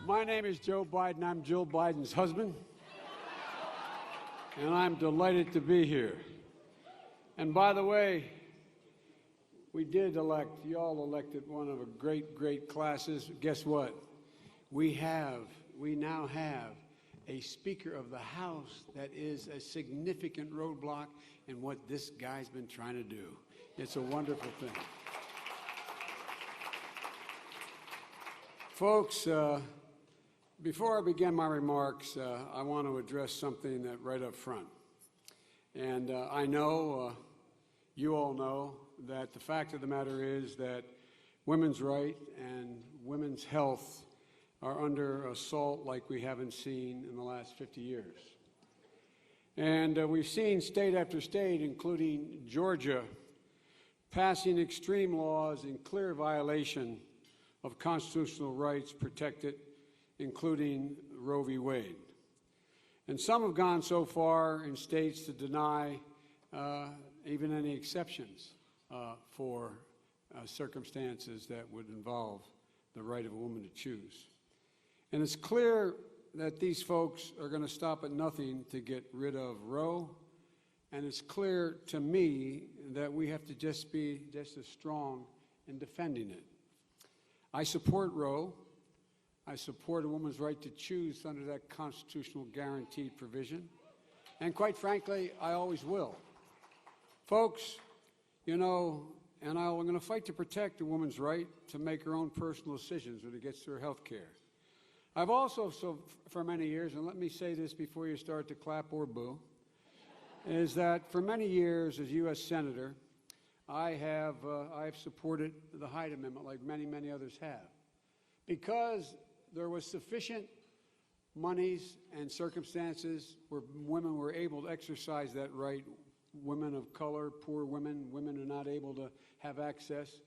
My name is Joe Biden. I'm Jill Biden's husband. And I'm delighted to be here. And by the way, we did elect, you all elected one of a great classes. Guess what? We now have a Speaker of the House that is a significant roadblock in what this guy's been trying to do. It's a wonderful thing. Folks, before I begin my remarks, I want to address something that right up front. And I know, you all know, that the fact of the matter is that women's rights and women's health are under assault like we haven't seen in the last 50 years. And we've seen state after state, including Georgia, passing extreme laws in clear violation of constitutional rights protected, including Roe v. Wade. And some have gone so far in states to deny even any exceptions for circumstances that would involve the right of a woman to choose. And it's clear that these folks are going to stop at nothing to get rid of Roe, and it's clear to me that we have to just be just as strong in defending it. I support Roe. I support a woman's right to choose under that constitutional guaranteed provision. And quite frankly, I always will. Folks, you know, and I'm going to fight to protect a woman's right to make her own personal decisions when it gets to her health care. I've also, for many years, and let me say this before you start to clap or boo, is that for many years as U.S. Senator, I've supported the Hyde Amendment like many others have, because there was sufficient monies and circumstances where women were able to exercise that right, women of color, poor women, women who are not able to have access,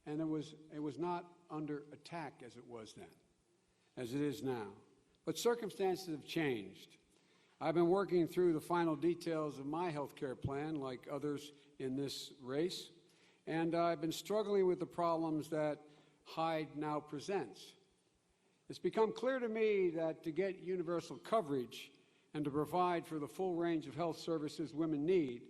and it was not under attack as it was then, as it is now. But circumstances have changed. I've been working through the final details of my health care plan, like others in this race, and I've been struggling with the problems that Hyde now presents. It's become clear to me that to get universal coverage and to provide for the full range of health services women need,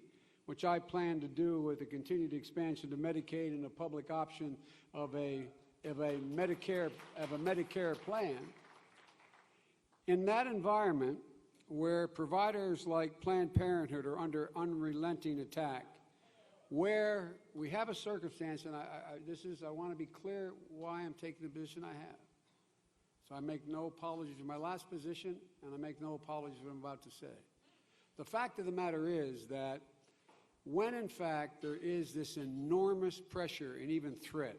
which I plan to do with the continued expansion of Medicaid and a public option of a Medicare plan, in that environment where providers like Planned Parenthood are under unrelenting attack, where we have a circumstance, and I want to be clear why I'm taking the position I have. So I make no apologies for my last position, and I make no apologies for what I'm about to say. The fact of the matter is that when, in fact, there is this enormous pressure and even threat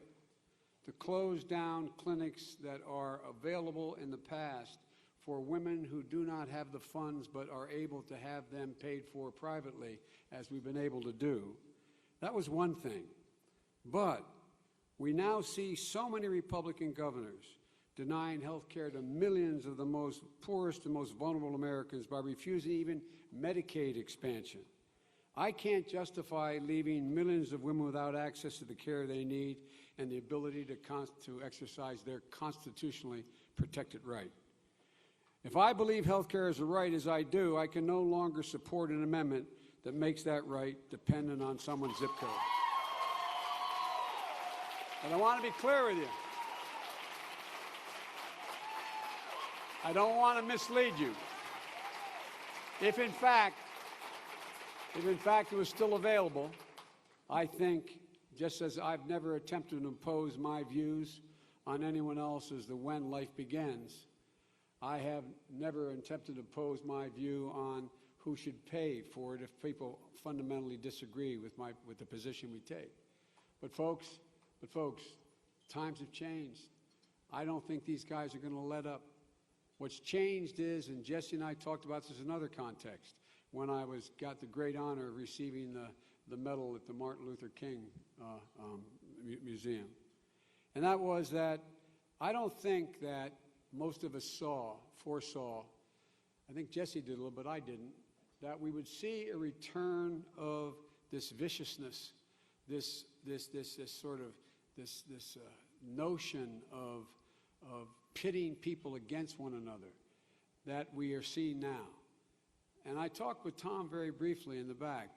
to close down clinics that are available in the past for women who do not have the funds but are able to have them paid for privately, as we've been able to do, that was one thing. But we now see so many Republican governors denying health care to millions of the most poorest and most vulnerable Americans by refusing even Medicaid expansion. I can't justify leaving millions of women without access to the care they need and the ability to exercise their constitutionally protected right. If I believe health care is a right, as I do, I can no longer support an amendment that makes that right dependent on someone's zip code. But I want to be clear with you. I don't want to mislead you. If in fact it was still available, I think, just as I've never attempted to impose my views on anyone else as to when life begins, I have never attempted to impose my view on who should pay for it if people fundamentally disagree with the position we take. But folks, times have changed. I don't think these guys are going to let up. What's changed is, and Jesse and I talked about this in another context, when I got the great honor of receiving the medal at the Martin Luther King Museum. And that was that I don't think that most of us foresaw, I think Jesse did a little, but I didn't, that we would see a return of this viciousness, this notion of pitting people against one another that we are seeing now. And I talked with Tom very briefly in the back.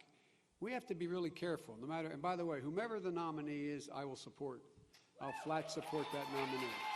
We have to be really careful, no matter, and by the way, whomever the nominee is, I will support. I'll flat support that nominee.